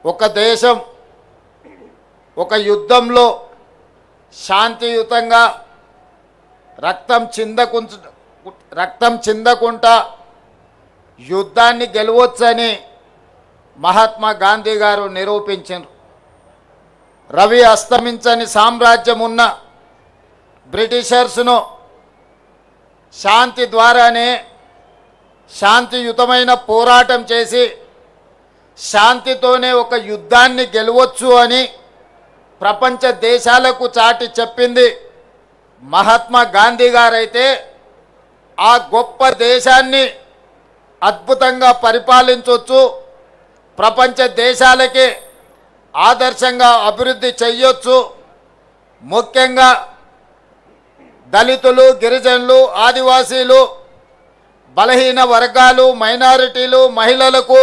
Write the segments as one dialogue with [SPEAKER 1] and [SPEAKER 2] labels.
[SPEAKER 1] ఒక దేశం ఒక యుద్ధంలో శాంతియుతంగా రక్తం చిందకుంటా యుద్ధాన్ని గెలవొచ్చని మహాత్మా గాంధీ గారు నిరూపించారు. రవి అస్తమించని సామ్రాజ్యం ఉన్న బ్రిటిషర్స్ను శాంతి ద్వారానే శాంతియుతమైన పోరాటం చేసి శాంతితోనే ఒక యుద్ధాన్ని గెలవచ్చు అని ప్రపంచ దేశాలకు చాటి చెప్పింది మహాత్మా గాంధీ గారైతే ఆ గొప్ప దేశాన్ని అద్భుతంగా పరిపాలించవచ్చు, ప్రపంచ దేశాలకి ఆదర్శంగా అభివృద్ధి చేయొచ్చు. ముఖ్యంగా దళితులు, గిరిజనులు, ఆదివాసీలు, బలహీన వర్గాలు, మైనారిటీలు, మహిళలకు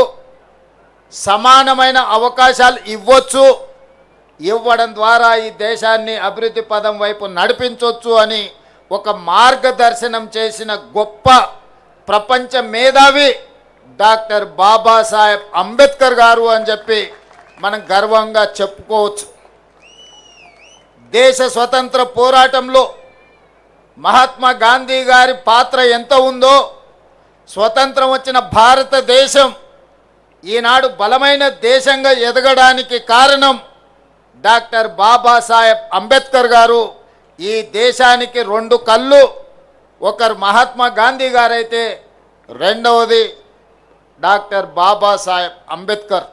[SPEAKER 1] సమానమైన అవకాశాలు ఇవ్వచ్చు. ఇవ్వడం ద్వారా ఈ దేశాన్ని అభివృద్ధి పదం వైపు నడిపించవచ్చు అని ఒక మార్గదర్శనం చేసిన గొప్ప ప్రపంచ మేధావి డాక్టర్ బాబాసాహెబ్ అంబేద్కర్ గారు అని చెప్పి మనం గర్వంగా చెప్పుకోవచ్చు. దేశ స్వతంత్ర పోరాటంలో మహాత్మా గాంధీ గారి పాత్ర ఎంత ఉందో, స్వతంత్రం వచ్చిన భారతదేశం ఈనాడు బలమైన దేశంగా ఎదగడానికి కారణం డాక్టర్ బాబాసాహెబ్ అంబేద్కర్ గారు. ఈ దేశానికి రెండు కళ్ళు, ఒకరు మహాత్మా గాంధీ గారైతే రెండవది డాక్టర్ బాబాసాహెబ్ అంబేద్కర్.